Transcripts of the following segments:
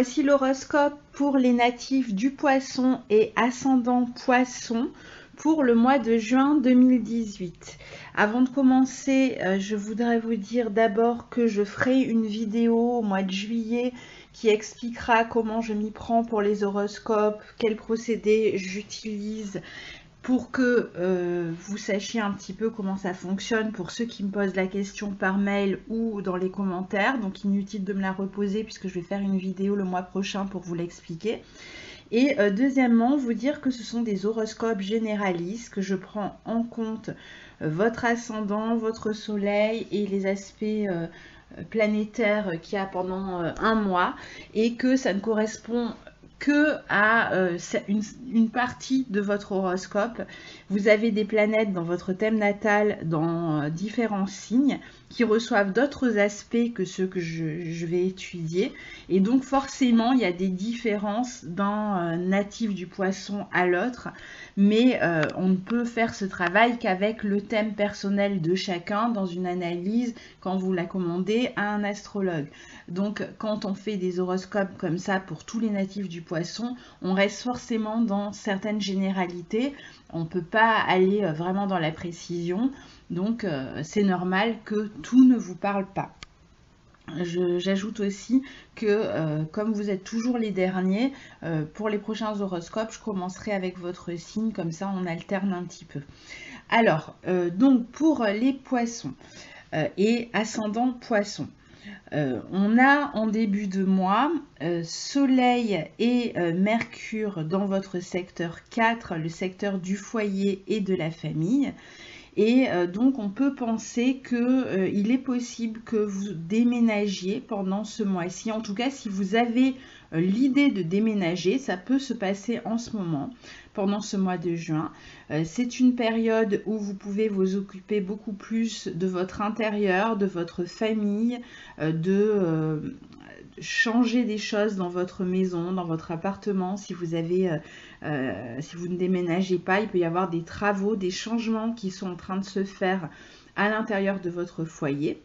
voici l'horoscope pour les natifs du Poisson et ascendant Poisson pour le mois de juin 2018. Avant de commencer, je voudrais vous dire d'abord que je ferai une vidéo au mois de juillet qui expliquera comment je m'y prends pour les horoscopes, quels procédés j'utilise pour que vous sachiez un petit peu comment ça fonctionne pour ceux qui me posent la question par mail ou dans les commentaires. Donc inutile de me la reposer puisque je vais faire une vidéo le mois prochain pour vous l'expliquer. Et deuxièmement, vous dire que ce sont des horoscopes généralistes, que je prends en compte votre ascendant, votre soleil et les aspects planétaires qu'il y a pendant un mois, et que ça ne correspond que à une partie de votre horoscope. Vous avez des planètes dans votre thème natal dans différents signes qui reçoivent d'autres aspects que ceux que je vais étudier, et donc forcément il y a des différences d'un natif du Poisson à l'autre, mais on ne peut faire ce travail qu'avec le thème personnel de chacun dans une analyse quand vous la commandez à un astrologue. Donc quand on fait des horoscopes comme ça pour tous les natifs du Poisson, on reste forcément dans certaines généralités, on ne peut pas aller vraiment dans la précision, donc c'est normal que tout ne vous parle pas. J'ajoute aussi que comme vous êtes toujours les derniers, pour les prochains horoscopes, je commencerai avec votre signe, comme ça on alterne un petit peu. Alors, donc pour les Poissons et ascendant Poisson, on a en début de mois Soleil et Mercure dans votre secteur 4, le secteur du foyer et de la famille. Et donc on peut penser qu'il est possible que vous déménagiez pendant ce mois-ci. En tout cas, si vous avez l'idée de déménager, ça peut se passer en ce moment, pendant ce mois de juin. C'est une période où vous pouvez vous occuper beaucoup plus de votre intérieur, de votre famille, de changer des choses dans votre maison, dans votre appartement. Si vous avez, si vous ne déménagez pas, il peut y avoir des travaux, des changements qui sont en train de se faire à l'intérieur de votre foyer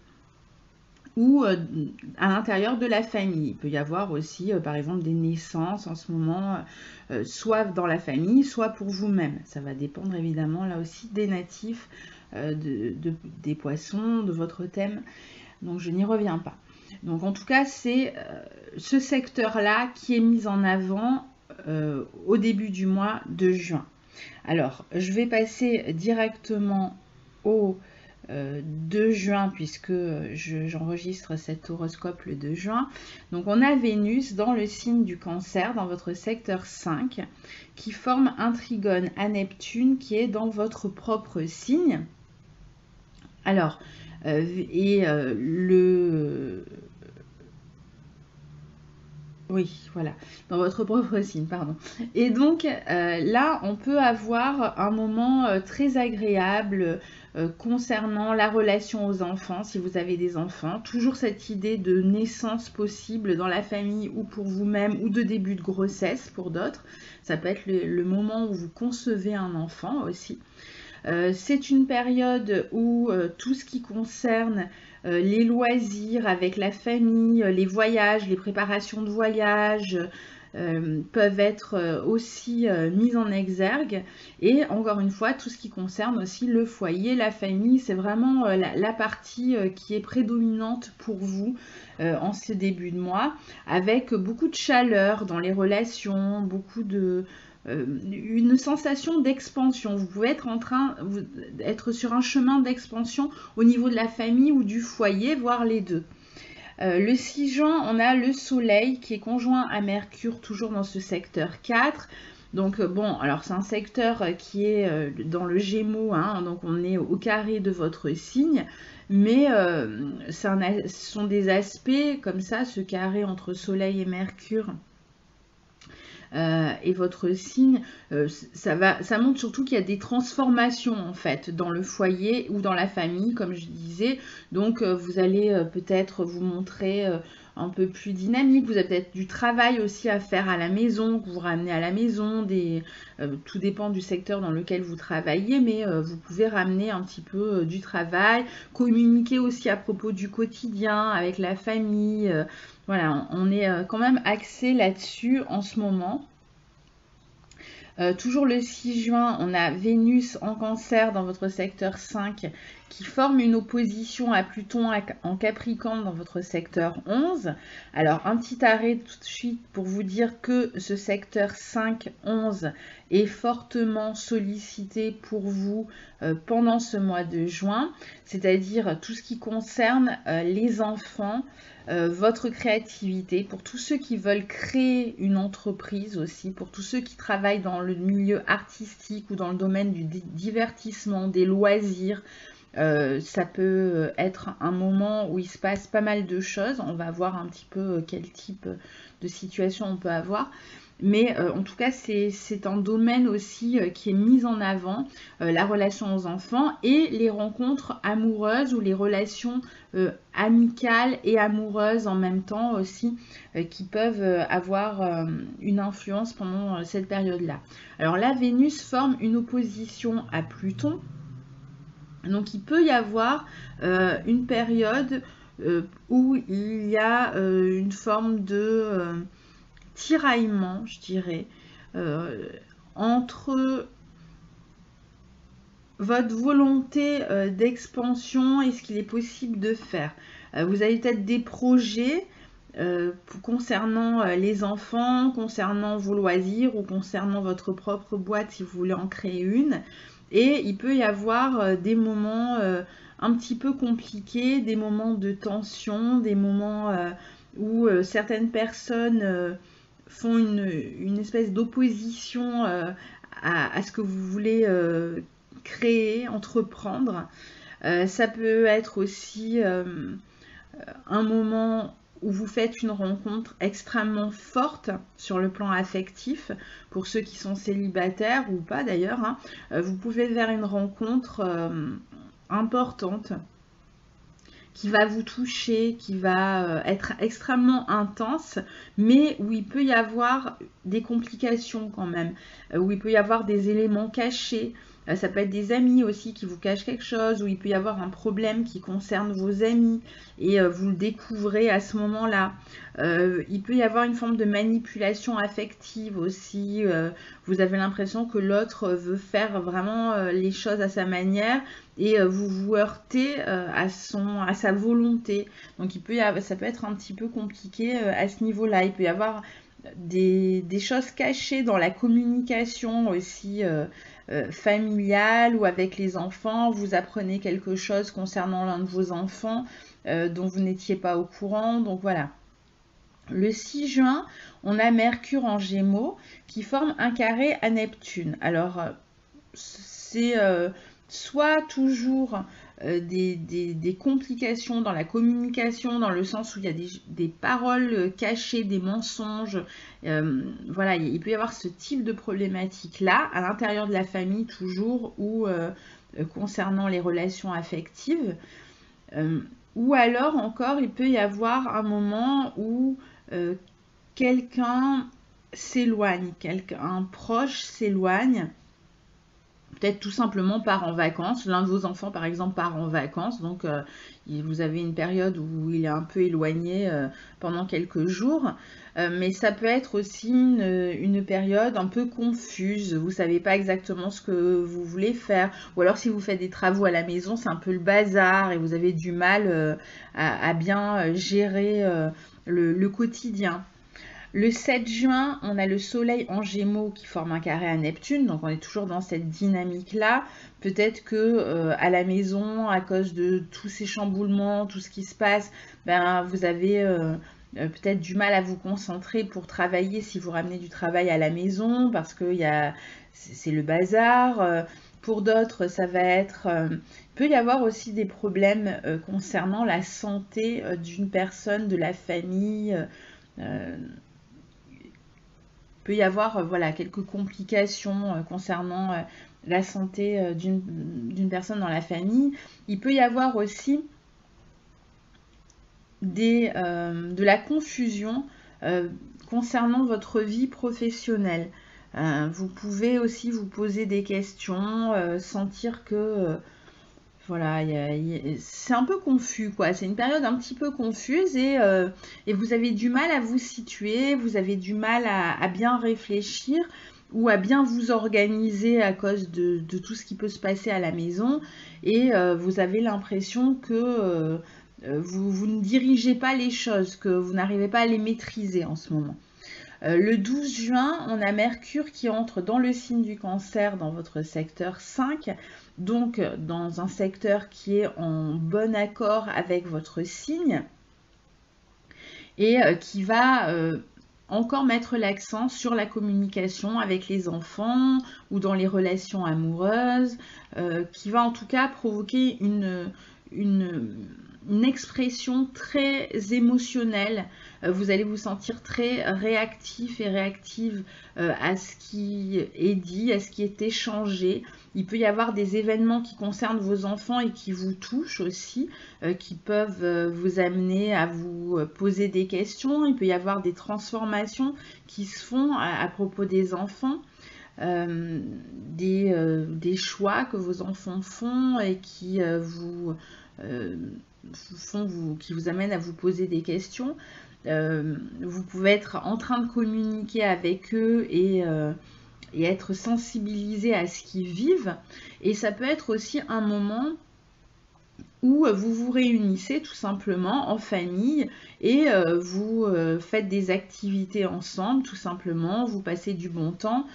ou à l'intérieur de la famille. Il peut y avoir aussi, par exemple, des naissances en ce moment, soit dans la famille, soit pour vous-même. Ça va dépendre évidemment là aussi des natifs, des Poissons, de votre thème. Donc je n'y reviens pas. Donc en tout cas, c'est ce secteur-là qui est mis en avant au début du mois de juin. Alors, je vais passer directement au 2 juin, puisque j'enregistre cet horoscope le 2 juin. Donc on a Vénus dans le signe du Cancer, dans votre secteur 5, qui forme un trigone à Neptune qui est dans votre propre signe. Alors, oui, voilà, dans votre propre signe, pardon. Et donc, là, on peut avoir un moment très agréable concernant la relation aux enfants, si vous avez des enfants. Toujours cette idée de naissance possible dans la famille ou pour vous-même, ou de début de grossesse pour d'autres. Ça peut être le moment où vous concevez un enfant aussi. C'est une période où tout ce qui concerne les loisirs avec la famille, les voyages, les préparations de voyages peuvent être aussi mis en exergue. Et encore une fois, tout ce qui concerne aussi le foyer, la famille, c'est vraiment la partie qui est prédominante pour vous en ce début de mois, avec beaucoup de chaleur dans les relations, beaucoup de... une sensation d'expansion. Vous pouvez être sur un chemin d'expansion au niveau de la famille ou du foyer, voire les deux. Le 6 juin, on a le Soleil qui est conjoint à Mercure, toujours dans ce secteur 4. Donc bon, alors c'est un secteur qui est dans le Gémeaux, hein, donc on est au carré de votre signe, mais ce sont des aspects comme ça, ce carré entre Soleil et Mercure, et votre signe, ça montre surtout qu'il y a des transformations en fait dans le foyer ou dans la famille, comme je disais. Donc vous allez peut-être vous montrer un peu plus dynamique. Vous avez peut-être du travail aussi à faire à la maison, que vous ramenez à la maison. Tout dépend du secteur dans lequel vous travaillez, mais vous pouvez ramener un petit peu du travail, communiquer aussi à propos du quotidien avec la famille. Voilà, on est quand même axé là-dessus en ce moment. Toujours le 6 juin, on a Vénus en Cancer dans votre secteur 5 qui forme une opposition à Pluton en Capricorne dans votre secteur 11. Alors, un petit arrêt tout de suite pour vous dire que ce secteur 5-11 est fortement sollicité pour vous pendant ce mois de juin, c'est-à-dire tout ce qui concerne les enfants, votre créativité, pour tous ceux qui veulent créer une entreprise aussi, pour tous ceux qui travaillent dans le milieu artistique ou dans le domaine du divertissement, des loisirs. Ça peut être un moment où il se passe pas mal de choses. On va voir un petit peu quel type de situation on peut avoir. Mais en tout cas, c'est un domaine aussi qui est mis en avant, la relation aux enfants et les rencontres amoureuses ou les relations amicales et amoureuses en même temps aussi, qui peuvent avoir une influence pendant cette période-là. Alors la Vénus forme une opposition à Pluton. Donc il peut y avoir une période où il y a une forme de tiraillement, je dirais, entre votre volonté d'expansion et ce qu'il est possible de faire. Vous avez peut-être des projets concernant les enfants, concernant vos loisirs ou concernant votre propre boîte si vous voulez en créer une. Et il peut y avoir des moments un petit peu compliqués, des moments de tension, des moments où certaines personnes font une espèce d'opposition à ce que vous voulez créer, entreprendre. Ça peut être aussi un moment où vous faites une rencontre extrêmement forte sur le plan affectif, pour ceux qui sont célibataires ou pas d'ailleurs, hein. Vous pouvez faire une rencontre importante qui va vous toucher, qui va être extrêmement intense, mais où il peut y avoir des complications quand même, où il peut y avoir des éléments cachés. Ça peut être des amis aussi qui vous cachent quelque chose, ou il peut y avoir un problème qui concerne vos amis et vous le découvrez à ce moment-là. Il peut y avoir une forme de manipulation affective aussi. Vous avez l'impression que l'autre veut faire vraiment les choses à sa manière et vous vous heurtez à sa volonté. Donc ça peut être un petit peu compliqué à ce niveau-là. Il peut y avoir des choses cachées dans la communication aussi familiale ou avec les enfants. Vous apprenez quelque chose concernant l'un de vos enfants dont vous n'étiez pas au courant. Donc voilà. Le 6 juin, on a Mercure en Gémeaux qui forme un carré à Neptune. Alors, c'est soit toujours des complications dans la communication, dans le sens où il y a des paroles cachées, des mensonges. Voilà, il peut y avoir ce type de problématique-là, à l'intérieur de la famille toujours, ou concernant les relations affectives. Ou alors encore, il peut y avoir un moment où quelqu'un s'éloigne, un proche s'éloigne, peut-être tout simplement part en vacances. L'un de vos enfants, par exemple, part en vacances. Donc, vous avez une période où il est un peu éloigné pendant quelques jours. Mais ça peut être aussi une période un peu confuse. Vous ne savez pas exactement ce que vous voulez faire. Ou alors, si vous faites des travaux à la maison, c'est un peu le bazar et vous avez du mal à bien gérer le quotidien. Le 7 juin, on a le Soleil en Gémeaux qui forme un carré à Neptune, donc on est toujours dans cette dynamique-là. Peut-être que à la maison, à cause de tous ces chamboulements, tout ce qui se passe, vous avez peut-être du mal à vous concentrer pour travailler si vous ramenez du travail à la maison, parce que c'est le bazar. Pour d'autres, ça va être... il peut y avoir aussi des problèmes concernant la santé d'une personne, de la famille. Il peut y avoir voilà, quelques complications concernant la santé d'une personne dans la famille. Il peut y avoir aussi de la confusion concernant votre vie professionnelle. Vous pouvez aussi vous poser des questions, sentir que voilà, c'est un peu confus, quoi. C'est une période un petit peu confuse et vous avez du mal à vous situer, vous avez du mal à bien réfléchir ou à bien vous organiser à cause de tout ce qui peut se passer à la maison et vous avez l'impression que vous ne dirigez pas les choses, que vous n'arrivez pas à les maîtriser en ce moment. Le 12 juin, on a Mercure qui entre dans le signe du Cancer dans votre secteur 5, donc dans un secteur qui est en bon accord avec votre signe et qui va encore mettre l'accent sur la communication avec les enfants ou dans les relations amoureuses, qui va en tout cas provoquer une expression très émotionnelle. Vous allez vous sentir très réactif et réactive à ce qui est dit, à ce qui est échangé. Il peut y avoir des événements qui concernent vos enfants et qui vous touchent aussi, qui peuvent vous amener à vous poser des questions. Il peut y avoir des transformations qui se font à propos des enfants. Des choix que vos enfants font et qui qui vous amènent à vous poser des questions. Vous pouvez être en train de communiquer avec eux et être sensibilisé à ce qu'ils vivent. Et ça peut être aussi un moment où vous vous réunissez tout simplement en famille et vous faites des activités ensemble, tout simplement, vous passez du bon temps.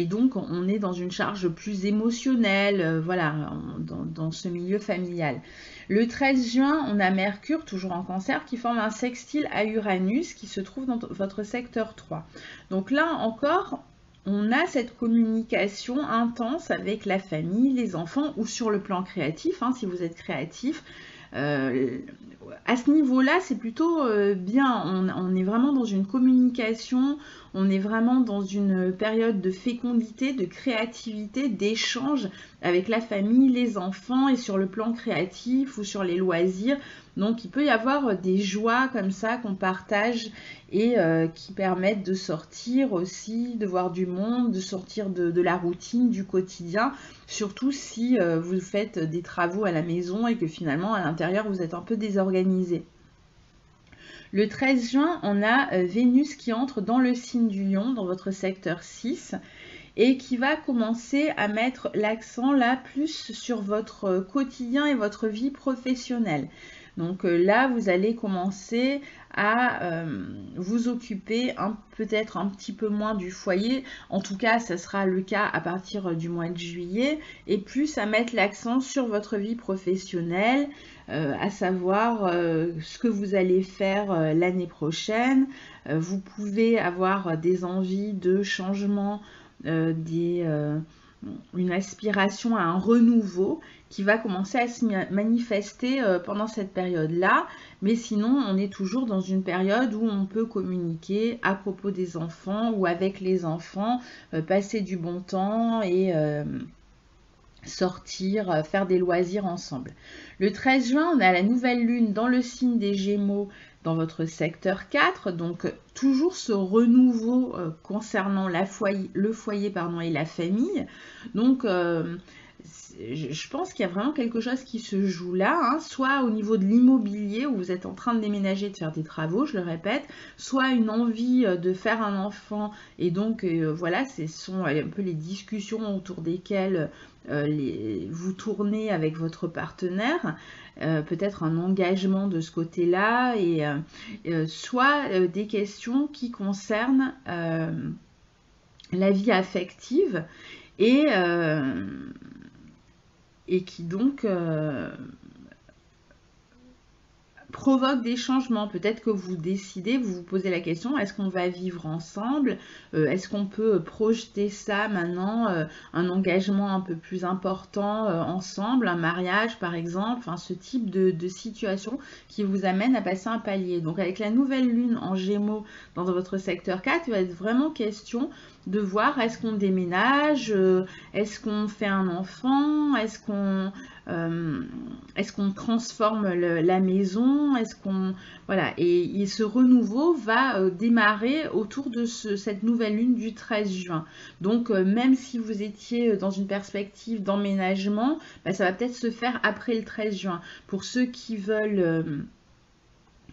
Et donc, on est dans une charge plus émotionnelle, voilà, dans ce milieu familial. Le 13 juin, on a Mercure, toujours en Cancer, qui forme un sextile à Uranus, qui se trouve dans votre secteur 3. Donc là encore, on a cette communication intense avec la famille, les enfants, ou sur le plan créatif, hein, si vous êtes créatif. À ce niveau-là, c'est plutôt bien. On est vraiment dans une communication, on est vraiment dans une période de fécondité, de créativité, d'échange avec la famille, les enfants et sur le plan créatif ou sur les loisirs. Donc il peut y avoir des joies comme ça qu'on partage et qui permettent de sortir aussi, de voir du monde, de sortir de la routine, du quotidien, surtout si vous faites des travaux à la maison et que finalement à l'intérieur vous êtes un peu désorganisé. Le 13 juin, on a Vénus qui entre dans le signe du Lion, dans votre secteur 6, et qui va commencer à mettre l'accent là plus sur votre quotidien et votre vie professionnelle. Donc là, vous allez commencer à vous occuper peut-être un petit peu moins du foyer. En tout cas, ça sera le cas à partir du mois de juillet. Et plus à mettre l'accent sur votre vie professionnelle, à savoir ce que vous allez faire l'année prochaine. Vous pouvez avoir des envies de changement, une aspiration à un renouveau qui va commencer à se manifester pendant cette période-là. Mais sinon, on est toujours dans une période où on peut communiquer à propos des enfants ou avec les enfants, passer du bon temps et sortir, faire des loisirs ensemble. Le 13 juin, on a la nouvelle lune dans le signe des Gémeaux dans votre secteur 4, donc toujours ce renouveau concernant le foyer et la famille. Donc je pense qu'il y a vraiment quelque chose qui se joue là, hein, soit au niveau de l'immobilier où vous êtes en train de déménager, de faire des travaux, je le répète, soit une envie de faire un enfant et donc voilà, ce sont un peu les discussions autour desquelles vous tournez avec votre partenaire, peut-être un engagement de ce côté-là et soit des questions qui concernent la vie affective et qui donc provoque des changements. Peut-être que vous décidez, vous vous posez la question, est-ce qu'on va vivre ensemble? Est-ce qu'on peut projeter ça maintenant, un engagement un peu plus important ensemble, un mariage par exemple, enfin, ce type de situation qui vous amène à passer un palier. Donc avec la nouvelle lune en Gémeaux dans votre secteur 4, il va être vraiment question de voir est-ce qu'on déménage, est-ce qu'on fait un enfant, est-ce qu'on est-ce qu'on transforme la maison, est-ce qu'on... Voilà, et ce renouveau va démarrer autour de cette nouvelle lune du 13 juin. Donc, même si vous étiez dans une perspective d'emménagement, bah, ça va peut-être se faire après le 13 juin. Pour ceux qui veulent...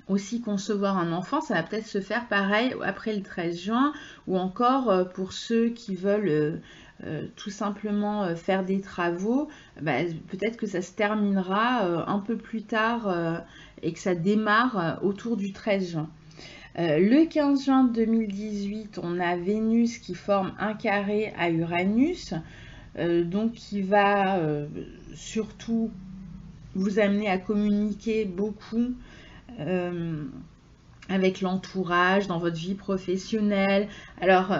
aussi concevoir un enfant, ça va peut-être se faire pareil après le 13 juin, ou encore pour ceux qui veulent tout simplement faire des travaux, bah, peut-être que ça se terminera un peu plus tard et que ça démarre autour du 13 juin. Le 15 juin 2018, on a Vénus qui forme un carré à Uranus, donc qui va surtout vous amener à communiquer beaucoup avec l'entourage, dans votre vie professionnelle. Alors,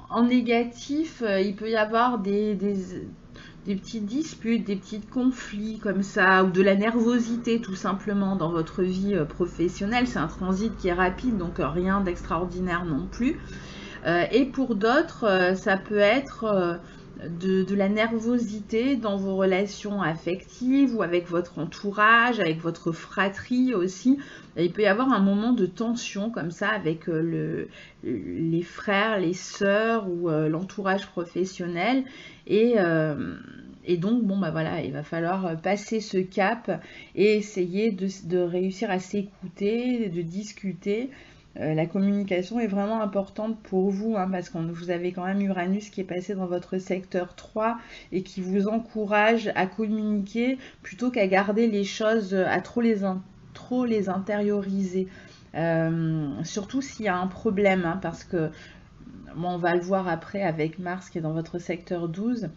en négatif, il peut y avoir des petites disputes, des petits conflits comme ça, ou de la nervosité tout simplement dans votre vie professionnelle. C'est un transit qui est rapide, donc rien d'extraordinaire non plus. Et pour d'autres, ça peut être... De la nervosité dans vos relations affectives ou avec votre entourage, avec votre fratrie aussi. Il peut y avoir un moment de tension comme ça avec les frères, les sœurs ou l'entourage professionnel. Et donc, bon, bah voilà, il va falloir passer ce cap et essayer de réussir à s'écouter, de discuter. La communication est vraiment importante pour vous, hein, parce que vous avez quand même Uranus qui est passé dans votre secteur 3 et qui vous encourage à communiquer plutôt qu'à garder les choses, à trop les intérioriser. Surtout s'il y a un problème, hein, parce que bon, on va le voir après avec Mars qui est dans votre secteur 12.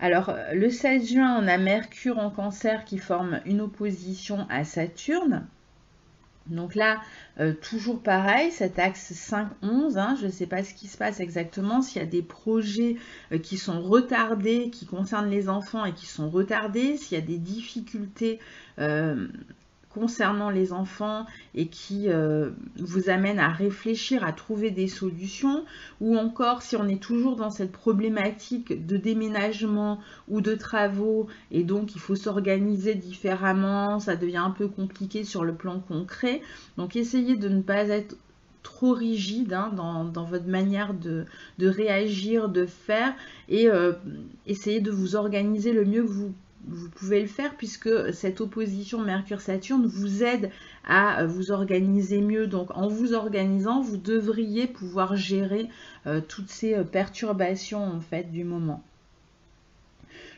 Alors, le 16 juin, on a Mercure en Cancer qui forme une opposition à Saturne. Donc là, toujours pareil, cet axe 5-11, hein, je ne sais pas ce qui se passe exactement, s'il y a des projets qui sont retardés, qui concernent les enfants et qui sont retardés, s'il y a des difficultés concernant les enfants et qui vous amène à réfléchir, à trouver des solutions, ou encore si on est toujours dans cette problématique de déménagement ou de travaux et donc il faut s'organiser différemment, ça devient un peu compliqué sur le plan concret. Donc essayez de ne pas être trop rigide, hein, dans votre manière de réagir, de faire, et essayez de vous organiser le mieux que vous pouvez le faire, puisque cette opposition Mercure-Saturne vous aide à vous organiser mieux. Donc en vous organisant, vous devriez pouvoir gérer toutes ces perturbations en fait du moment.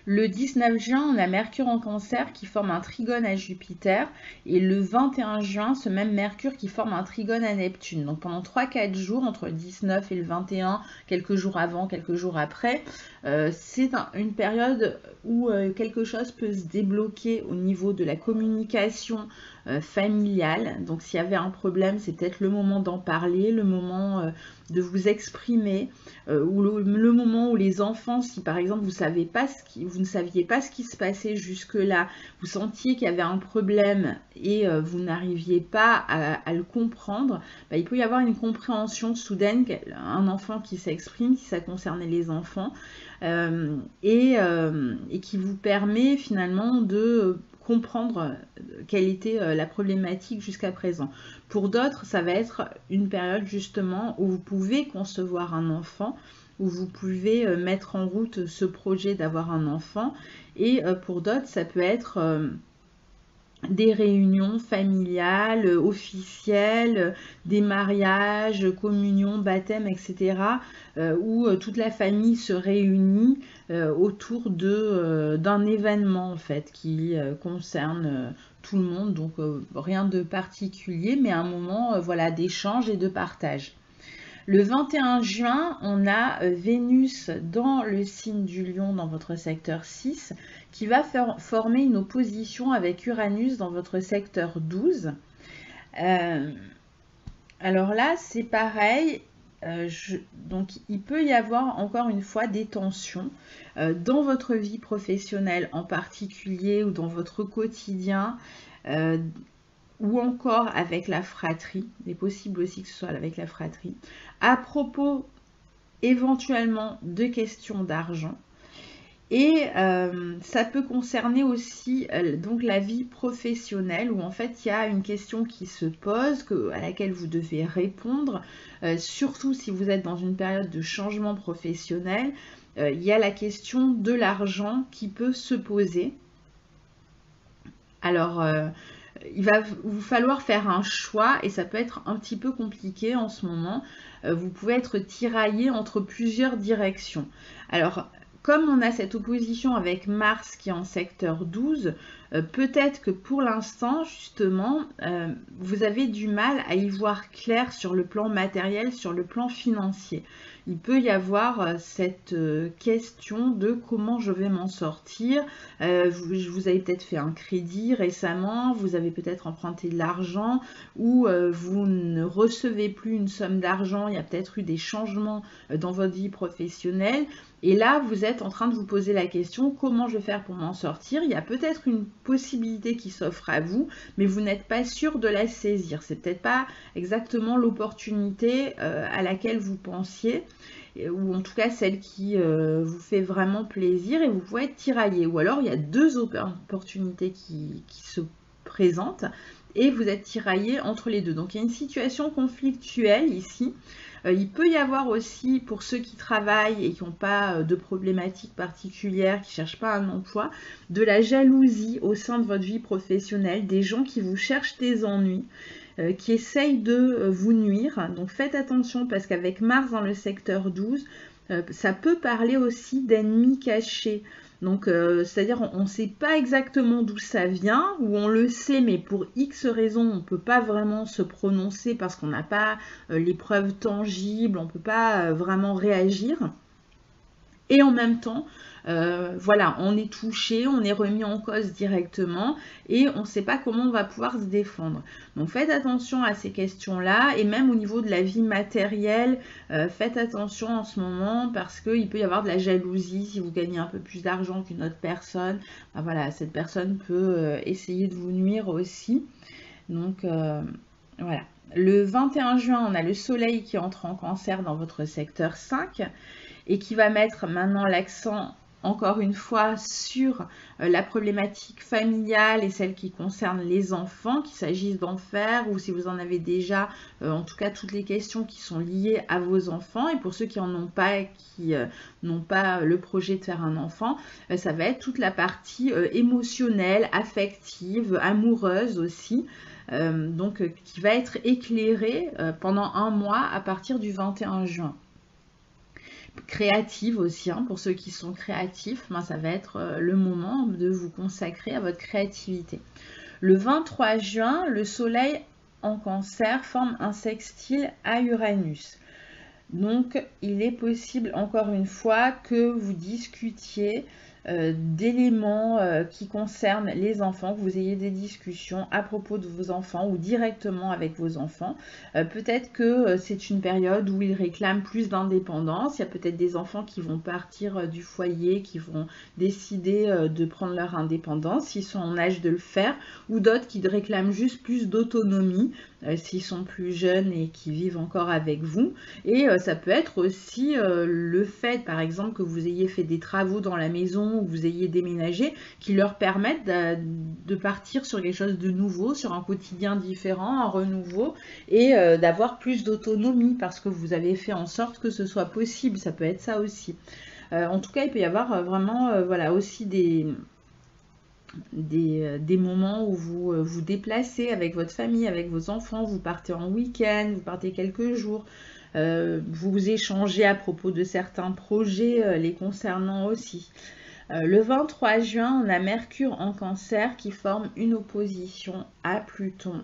Le 19 juin, on a Mercure en Cancer qui forme un trigone à Jupiter, et le 21 juin, ce même Mercure qui forme un trigone à Neptune. Donc pendant 3-4 jours, entre le 19 et le 21, quelques jours avant, quelques jours après, c'est une période où quelque chose peut se débloquer au niveau de la communication familiale. Donc s'il y avait un problème, c'est peut-être le moment d'en parler, le moment de vous exprimer, ou le moment où les enfants, si par exemple vous ne saviez pas ce qui se passait jusque-là, vous sentiez qu'il y avait un problème et vous n'arriviez pas à le comprendre, bah, il peut y avoir une compréhension soudaine, un enfant qui s'exprime, si ça concernait les enfants, et qui vous permet finalement de comprendre quelle était la problématique jusqu'à présent. Pour d'autres, ça va être une période justement où vous pouvez concevoir un enfant, où vous pouvez mettre en route ce projet d'avoir un enfant, et pour d'autres, ça peut être des réunions familiales, officielles, des mariages, communions, baptêmes, etc., où toute la famille se réunit autour d'un événement en fait qui concerne tout le monde, donc rien de particulier, mais un moment voilà, d'échange et de partage. Le 21 juin, on a Vénus dans le signe du Lion dans votre secteur 6 qui va former une opposition avec Uranus dans votre secteur 12. Alors là, c'est pareil. Donc, il peut y avoir encore une fois des tensions dans votre vie professionnelle en particulier ou dans votre quotidien. Ou encore avec la fratrie, il est possible aussi que ce soit avec la fratrie, à propos éventuellement de questions d'argent. Et ça peut concerner aussi donc la vie professionnelle où en fait il y a une question qui se pose, à laquelle vous devez répondre, surtout si vous êtes dans une période de changement professionnel. Il y a la question de l'argent qui peut se poser. Alors, il va vous falloir faire un choix et ça peut être un petit peu compliqué en ce moment. Vous pouvez être tiraillé entre plusieurs directions. Alors, comme on a cette opposition avec Mars qui est en secteur 12, peut-être que pour l'instant, justement, vous avez du mal à y voir clair sur le plan matériel, sur le plan financier. Il peut y avoir cette question de comment je vais m'en sortir. Vous avez peut-être fait un crédit récemment, vous avez peut-être emprunté de l'argent ou vous ne recevez plus une somme d'argent, il y a peut-être eu des changements dans votre vie professionnelle. Et là, vous êtes en train de vous poser la question, comment je vais faire pour m'en sortir? Il y a peut-être une possibilité qui s'offre à vous, mais vous n'êtes pas sûr de la saisir. C'est peut-être pas exactement l'opportunité à laquelle vous pensiez, ou en tout cas celle qui vous fait vraiment plaisir, et vous pouvez être tiraillé. Ou alors il y a deux opportunités qui se présentent et vous êtes tiraillé entre les deux. Donc il y a une situation conflictuelle ici. Il peut y avoir aussi, pour ceux qui travaillent et qui n'ont pas de problématiques particulières, qui ne cherchent pas un emploi, de la jalousie au sein de votre vie professionnelle, des gens qui vous cherchent des ennuis, qui essayent de vous nuire. Donc faites attention parce qu'avec Mars dans le secteur 12, ça peut parler aussi d'ennemis cachés. Donc, c'est-à-dire on ne sait pas exactement d'où ça vient, ou on le sait, mais pour X raisons, on ne peut pas vraiment se prononcer parce qu'on n'a pas les preuves tangibles, on ne peut pas vraiment réagir. Et en même temps, voilà, on est touché, on est remis en cause directement et on ne sait pas comment on va pouvoir se défendre. Donc faites attention à ces questions-là et même au niveau de la vie matérielle, faites attention en ce moment parce qu'il peut y avoir de la jalousie si vous gagnez un peu plus d'argent qu'une autre personne. Ben voilà, cette personne peut essayer de vous nuire aussi. Donc voilà. Le 21 juin, on a le soleil qui entre en cancer dans votre secteur 5 et qui va mettre maintenant l'accent encore une fois sur la problématique familiale et celle qui concerne les enfants, qu'il s'agisse d'en faire ou si vous en avez déjà, en tout cas toutes les questions qui sont liées à vos enfants. Et pour ceux qui n'en ont pas et qui n'ont pas le projet de faire un enfant, ça va être toute la partie émotionnelle, affective, amoureuse aussi. Donc qui va être éclairée pendant un mois à partir du 21 juin. Créative aussi, hein, pour ceux qui sont créatifs, ben, ça va être le moment de vous consacrer à votre créativité. Le 23 juin, le soleil en cancer forme un sextile à Uranus. Donc il est possible encore une fois que vous discutiez d'éléments qui concernent les enfants, que vous ayez des discussions à propos de vos enfants ou directement avec vos enfants. Peut-être que c'est une période où ils réclament plus d'indépendance. Il y a peut-être des enfants qui vont partir du foyer, qui vont décider de prendre leur indépendance s'ils sont en âge de le faire, ou d'autres qui réclament juste plus d'autonomie s'ils sont plus jeunes et qui vivent encore avec vous. Et ça peut être aussi le fait, par exemple, que vous ayez fait des travaux dans la maison ou que vous ayez déménagé, qui leur permettent de partir sur quelque chose de nouveau, sur un quotidien différent, un renouveau, et d'avoir plus d'autonomie parce que vous avez fait en sorte que ce soit possible. Ça peut être ça aussi. En tout cas, il peut y avoir vraiment voilà, aussi des moments où vous vous déplacez avec votre famille, avec vos enfants, vous partez en week-end, vous partez quelques jours, vous échangez à propos de certains projets les concernant aussi. Le 23 juin, on a Mercure en cancer qui forme une opposition à Pluton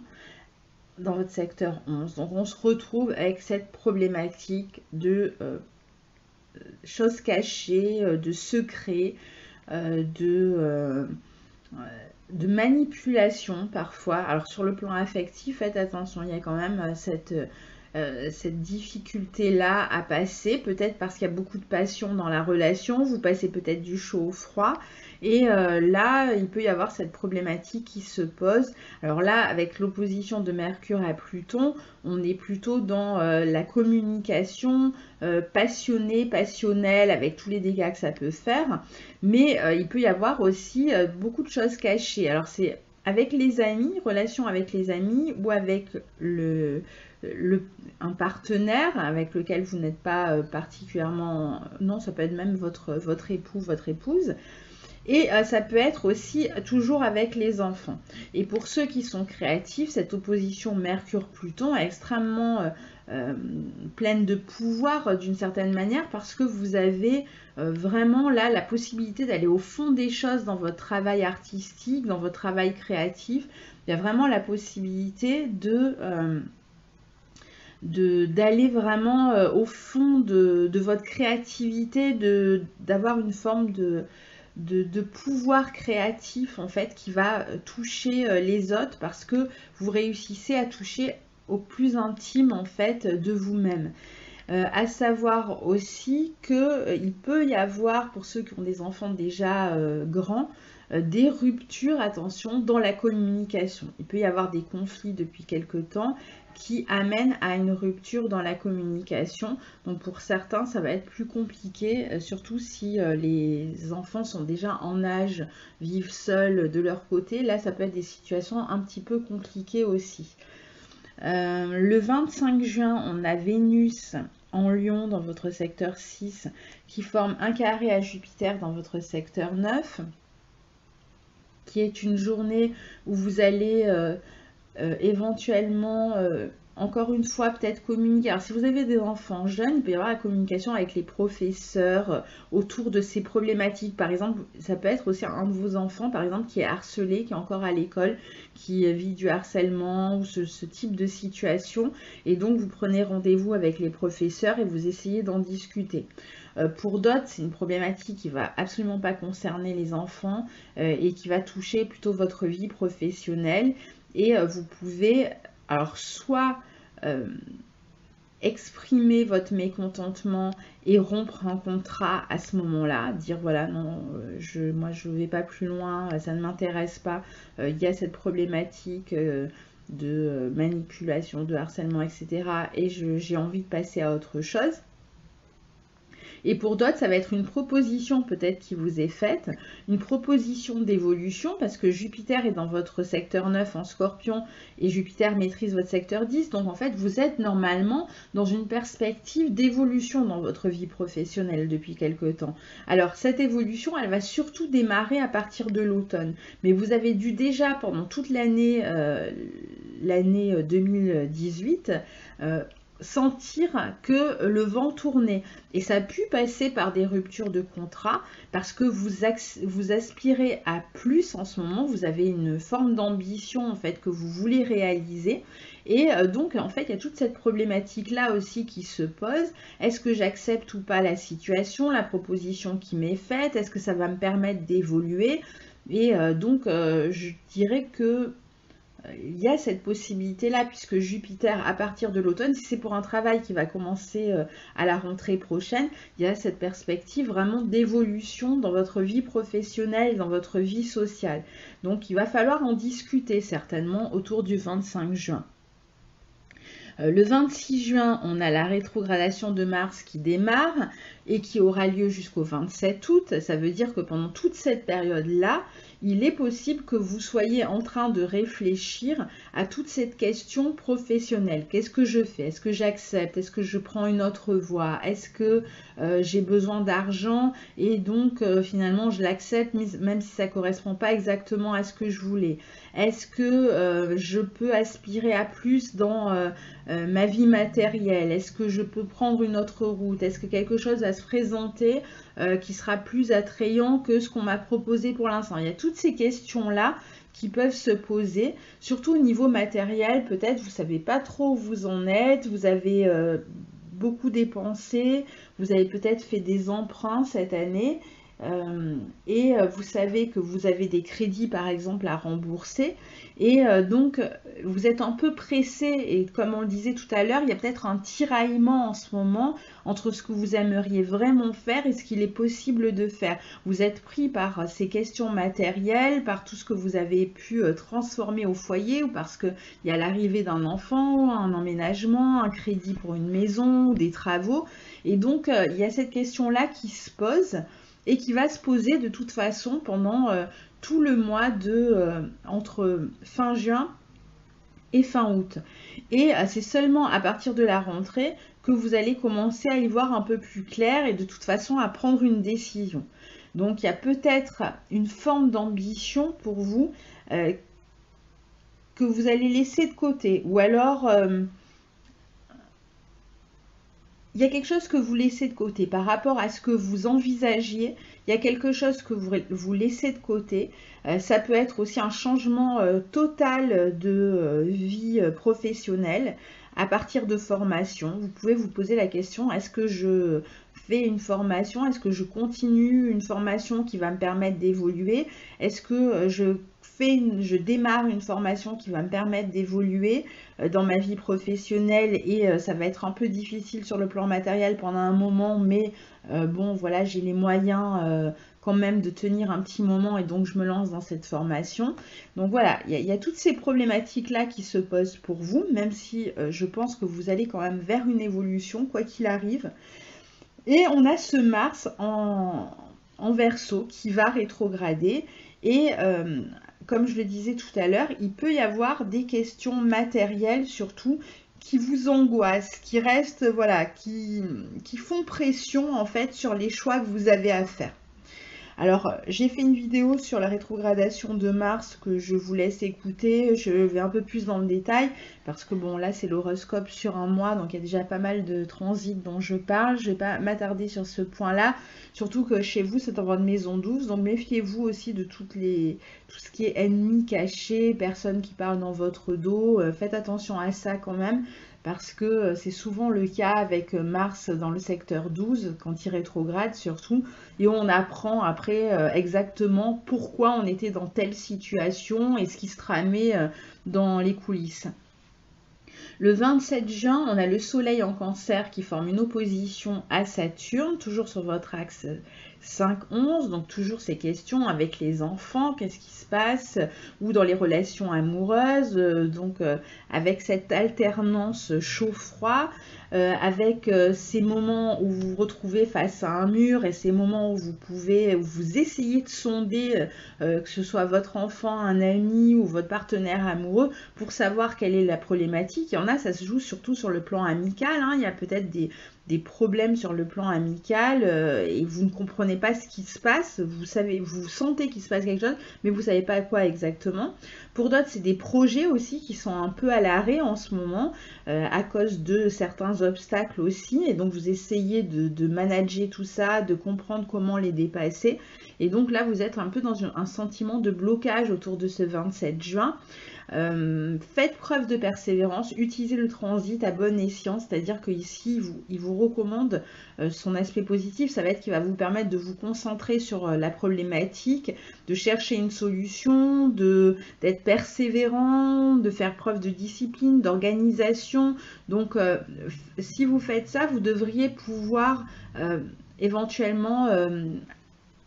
dans votre secteur 11. Donc on se retrouve avec cette problématique de choses cachées, de secrets, de manipulation parfois. Alors sur le plan affectif, faites attention, il y a quand même cette cette difficulté-là à passer, peut-être parce qu'il y a beaucoup de passion dans la relation, vous passez peut-être du chaud au froid, et là, il peut y avoir cette problématique qui se pose. Alors là, avec l'opposition de Mercure à Pluton, on est plutôt dans la communication passionnée, passionnelle, avec tous les dégâts que ça peut faire, mais il peut y avoir aussi beaucoup de choses cachées. Alors c'est avec les amis, relation avec les amis, ou avec un partenaire avec lequel vous n'êtes pas particulièrement... Non, ça peut être même votre époux, votre épouse. Et ça peut être aussi toujours avec les enfants. Et pour ceux qui sont créatifs, cette opposition Mercure-Pluton est extrêmement pleine de pouvoir d'une certaine manière, parce que vous avez vraiment là la possibilité d'aller au fond des choses dans votre travail artistique, dans votre travail créatif. Il y a vraiment la possibilité d'aller vraiment au fond de votre créativité, d'avoir une forme de pouvoir créatif en fait qui va toucher les autres, parce que vous réussissez à toucher au plus intime en fait de vous-même. À savoir aussi qu'il peut y avoir, pour ceux qui ont des enfants déjà grands, des ruptures, attention, dans la communication. Il peut y avoir des conflits depuis quelque temps qui amènent à une rupture dans la communication. Donc pour certains, ça va être plus compliqué, surtout si les enfants sont déjà en âge, vivent seuls de leur côté. Là, ça peut être des situations un petit peu compliquées aussi. Le 25 juin, on a Vénus en Lion dans votre secteur 6 qui forme un carré à Jupiter dans votre secteur 9, qui est une journée où vous allez éventuellement, encore une fois, peut-être communiquer. Alors, si vous avez des enfants jeunes, il peut y avoir la communication avec les professeurs autour de ces problématiques. Par exemple, ça peut être aussi un de vos enfants, par exemple, qui est harcelé, qui est encore à l'école, qui vit du harcèlement ou ce type de situation. Et donc, vous prenez rendez-vous avec les professeurs et vous essayez d'en discuter. Pour d'autres, c'est une problématique qui va absolument pas concerner les enfants et qui va toucher plutôt votre vie professionnelle. Et vous pouvez, alors soit exprimer votre mécontentement et rompre un contrat à ce moment-là, dire voilà, non, moi je ne vais pas plus loin, ça ne m'intéresse pas, il y a cette problématique de manipulation, de harcèlement, etc. Et j'ai envie de passer à autre chose. Et pour d'autres, ça va être une proposition peut-être qui vous est faite, une proposition d'évolution, parce que Jupiter est dans votre secteur 9 en Scorpion et Jupiter maîtrise votre secteur 10. Donc en fait, vous êtes normalement dans une perspective d'évolution dans votre vie professionnelle depuis quelque temps. Alors cette évolution, elle va surtout démarrer à partir de l'automne. Mais vous avez dû déjà pendant toute l'année 2018 sentir que le vent tournait, et ça a pu passer par des ruptures de contrat parce que vous aspirez à plus en ce moment, vous avez une forme d'ambition en fait que vous voulez réaliser, et donc en fait il y a toute cette problématique là aussi qui se pose. Est-ce que j'accepte ou pas la situation, la proposition qui m'est faite, est-ce que ça va me permettre d'évoluer? Et donc je dirais que il y a cette possibilité-là, puisque Jupiter, à partir de l'automne, si c'est pour un travail qui va commencer à la rentrée prochaine, il y a cette perspective vraiment d'évolution dans votre vie professionnelle, dans votre vie sociale. Donc, il va falloir en discuter certainement autour du 25 juin. Le 26 juin, on a la rétrogradation de Mars qui démarre et qui aura lieu jusqu'au 27 août. Ça veut dire que pendant toute cette période-là, il est possible que vous soyez en train de réfléchir à toute cette question professionnelle. Qu'est-ce que je fais? Est-ce que j'accepte? Est-ce que je prends une autre voie? Est-ce que j'ai besoin d'argent et donc finalement je l'accepte même si ça ne correspond pas exactement à ce que je voulais? Est-ce que je peux aspirer à plus dans ma vie matérielle? Est-ce que je peux prendre une autre route? Est-ce que quelque chose va se présenter qui sera plus attrayant que ce qu'on m'a proposé pour l'instant? Il y a toutes ces questions-là qui peuvent se poser, surtout au niveau matériel. Peut-être vous ne savez pas trop où vous en êtes, vous avez beaucoup dépensé, vous avez peut-être fait des emprunts cette année, et vous savez que vous avez des crédits par exemple à rembourser et donc vous êtes un peu pressé et comme on le disait tout à l'heure, il y a peut-être un tiraillement en ce moment entre ce que vous aimeriez vraiment faire et ce qu'il est possible de faire. Vous êtes pris par ces questions matérielles, par tout ce que vous avez pu transformer au foyer ou parce qu'il y a l'arrivée d'un enfant, un emménagement, un crédit pour une maison, des travaux et donc il y a cette question-là qui se pose et qui va se poser de toute façon pendant tout le mois entre fin juin et fin août. Et c'est seulement à partir de la rentrée que vous allez commencer à y voir un peu plus clair et de toute façon à prendre une décision. Donc il y a peut-être une forme d'ambition pour vous que vous allez laisser de côté ou alors il y a quelque chose que vous laissez de côté par rapport à ce que vous envisagiez. Il y a quelque chose que vous laissez de côté. Ça peut être aussi un changement total de vie professionnelle à partir de formation. Vous pouvez vous poser la question, est-ce que je fais une formation? Est-ce que je continue une formation qui va me permettre d'évoluer? Est-ce que je démarre une formation qui va me permettre d'évoluer dans ma vie professionnelle et ça va être un peu difficile sur le plan matériel pendant un moment, mais bon voilà, j'ai les moyens quand même de tenir un petit moment et donc je me lance dans cette formation. Donc voilà, il y a toutes ces problématiques là qui se posent pour vous, même si je pense que vous allez quand même vers une évolution quoi qu'il arrive. Et on a ce Mars en Verseau qui va rétrograder et comme je le disais tout à l'heure, il peut y avoir des questions matérielles surtout qui vous angoissent, qui restent, voilà, qui font pression en fait sur les choix que vous avez à faire. Alors, j'ai fait une vidéo sur la rétrogradation de Mars que je vous laisse écouter. Je vais un peu plus dans le détail parce que bon, là, c'est l'horoscope sur un mois, donc il y a déjà pas mal de transits dont je parle. Je ne vais pas m'attarder sur ce point-là, surtout que chez vous, c'est en votre maison 12, donc méfiez-vous aussi de tout ce qui est ennemis cachés, personnes qui parlent dans votre dos. Faites attention à ça quand même. Parce que c'est souvent le cas avec Mars dans le secteur 12, quand il rétrograde surtout, et on apprend après exactement pourquoi on était dans telle situation et ce qui se tramait dans les coulisses. Le 27 juin, on a le Soleil en Cancer qui forme une opposition à Saturne, toujours sur votre axe 5-11, donc toujours ces questions avec les enfants, qu'est-ce qui se passe, ou dans les relations amoureuses, donc avec cette alternance chaud-froid, avec ces moments où vous vous retrouvez face à un mur et ces moments où vous essayez de sonder, que ce soit votre enfant, un ami ou votre partenaire amoureux, pour savoir quelle est la problématique. Il y en a, ça se joue surtout sur le plan amical, hein. Il y a peut-être des problèmes sur le plan amical et vous ne comprenez pas ce qui se passe, vous sentez qu'il se passe quelque chose, mais vous ne savez pas quoi exactement. Pour d'autres, c'est des projets aussi qui sont un peu à l'arrêt en ce moment à cause de certains obstacles aussi, et donc vous essayez de manager tout ça, de comprendre comment les dépasser, et donc là vous êtes un peu dans un sentiment de blocage autour de ce 27 juin. Faites preuve de persévérance, utilisez le transit à bon escient, c'est-à-dire qu'ici il vous recommande son aspect positif, ça va être qu'il va vous permettre de vous concentrer sur la problématique, de chercher une solution, d'être persévérant, de faire preuve de discipline, d'organisation. Donc si vous faites ça, vous devriez pouvoir éventuellement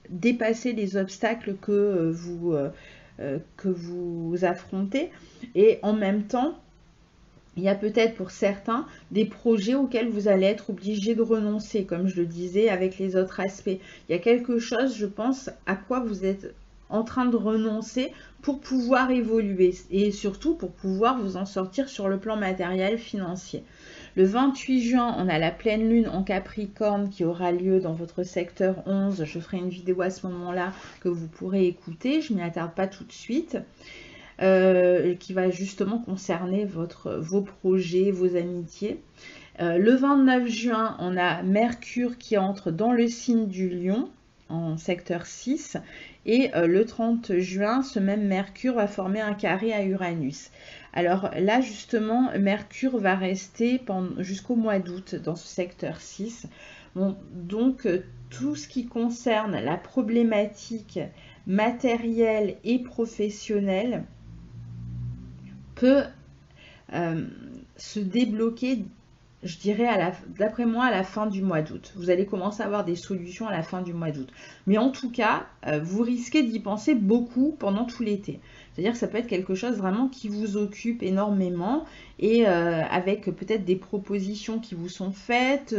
dépasser les obstacles que vous affrontez, et en même temps il y a peut-être pour certains des projets auxquels vous allez être obligé de renoncer, comme je le disais avec les autres aspects. Il y a quelque chose, je pense, à quoi vous êtes en train de renoncer pour pouvoir évoluer et surtout pour pouvoir vous en sortir sur le plan matériel financier. Le 28 juin, on a la pleine lune en Capricorne qui aura lieu dans votre secteur 11. Je ferai une vidéo à ce moment-là que vous pourrez écouter. Je ne m'y attarde pas tout de suite. Qui va justement concerner vos projets, vos amitiés. Le 29 juin, on a Mercure qui entre dans le signe du Lion en secteur 6 et le 30 juin, ce même Mercure va former un carré à Uranus. Alors là justement, Mercure va rester jusqu'au mois d'août dans ce secteur 6. Bon, donc tout ce qui concerne la problématique matérielle et professionnelle peut se débloquer, je dirais, d'après moi, à la fin du mois d'août. Vous allez commencer à avoir des solutions à la fin du mois d'août. Mais en tout cas, vous risquez d'y penser beaucoup pendant tout l'été. C'est-à-dire que ça peut être quelque chose vraiment qui vous occupe énormément et avec peut-être des propositions qui vous sont faites.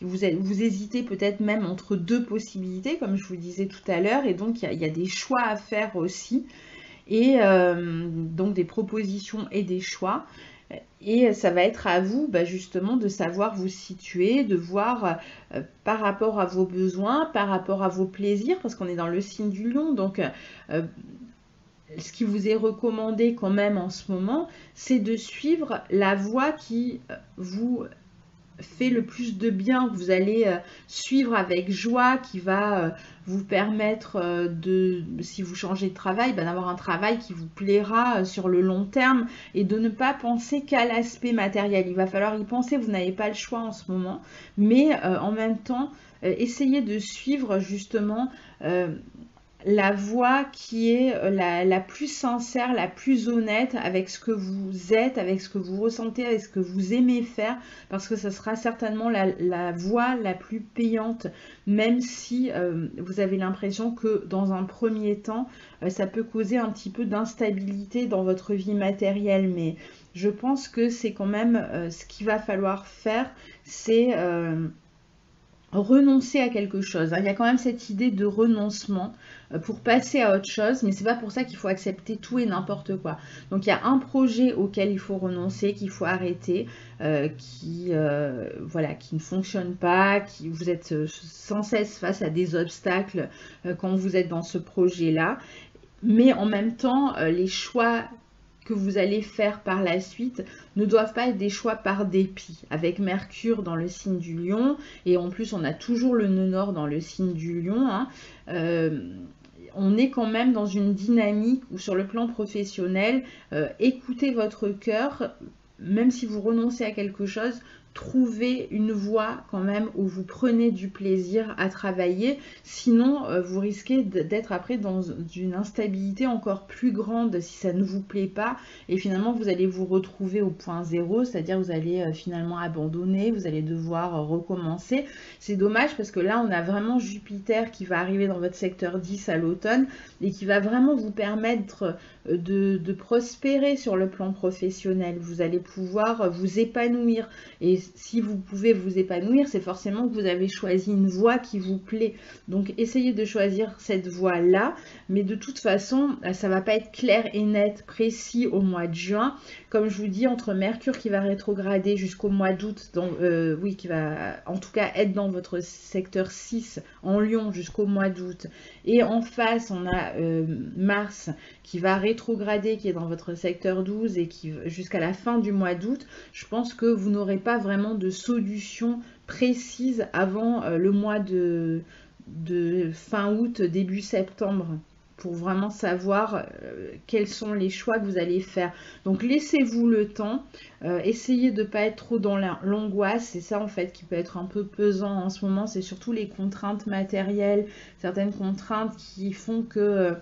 Vous hésitez peut-être même entre deux possibilités, comme je vous disais tout à l'heure. Et donc, il y a des choix à faire aussi. Et donc, des propositions et des choix. Et ça va être à vous justement de savoir vous situer, de voir par rapport à vos besoins, par rapport à vos plaisirs, parce qu'on est dans le signe du lion. Donc, ce qui vous est recommandé quand même en ce moment, c'est de suivre la voie qui vous fait le plus de bien, que vous allez suivre avec joie, qui va vous permettre si vous changez de travail, d'avoir un travail qui vous plaira sur le long terme et de ne pas penser qu'à l'aspect matériel. Il va falloir y penser, vous n'avez pas le choix en ce moment, mais en même temps, essayez de suivre justement la voie qui est la plus sincère, la plus honnête avec ce que vous êtes, avec ce que vous ressentez, avec ce que vous aimez faire, parce que ce sera certainement la voie la plus payante, même si vous avez l'impression que dans un premier temps, ça peut causer un petit peu d'instabilité dans votre vie matérielle, mais je pense que c'est quand même ce qu'il va falloir faire, c'est renoncer à quelque chose. Il y a quand même cette idée de renoncement pour passer à autre chose, mais c'est pas pour ça qu'il faut accepter tout et n'importe quoi. Donc il y a un projet auquel il faut renoncer, qu'il faut arrêter, qui ne fonctionne pas, qui vous êtes sans cesse face à des obstacles quand vous êtes dans ce projet-là. Mais en même temps, les choix que vous allez faire par la suite ne doivent pas être des choix par dépit. Avec Mercure dans le signe du Lion, et en plus on a toujours le nœud nord dans le signe du Lion, on est quand même dans une dynamique où sur le plan professionnel, écoutez votre cœur, même si vous renoncez à quelque chose, trouvez une voie quand même où vous prenez du plaisir à travailler, sinon vous risquez d'être après dans une instabilité encore plus grande si ça ne vous plaît pas, et finalement vous allez vous retrouver au point zéro, c'est-à-dire vous allez finalement abandonner, vous allez devoir recommencer. C'est dommage parce que là on a vraiment Jupiter qui va arriver dans votre secteur 10 à l'automne et qui va vraiment vous permettre de prospérer sur le plan professionnel. Vous allez pouvoir vous épanouir, et si vous pouvez vous épanouir, c'est forcément que vous avez choisi une voie qui vous plaît. Donc essayez de choisir cette voie-là, mais de toute façon, ça ne va pas être clair et net, précis au mois de juin. Comme je vous dis, entre Mercure qui va rétrograder jusqu'au mois d'août, qui va en tout cas être dans votre secteur 6 en Lion jusqu'au mois d'août, et en face on a Mars qui va rétrograder, qui est dans votre secteur 12 et qui jusqu'à la fin du mois d'août. Je pense que vous n'aurez pas vraiment de solution précise avant le mois de fin août, début septembre, pour vraiment savoir quels sont les choix que vous allez faire. Donc laissez-vous le temps, essayez de ne pas être trop dans l'angoisse, c'est ça en fait qui peut être un peu pesant en ce moment, c'est surtout les contraintes matérielles, certaines contraintes qui font que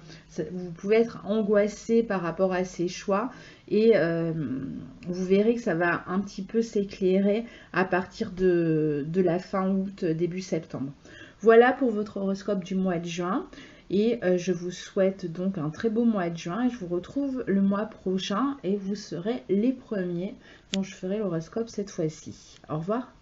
vous pouvez être angoissé par rapport à ces choix, et vous verrez que ça va un petit peu s'éclairer à partir de la fin août, début septembre. Voilà pour votre horoscope du mois de juin. Et je vous souhaite donc un très beau mois de juin, et je vous retrouve le mois prochain et vous serez les premiers dont je ferai l'horoscope cette fois-ci. Au revoir.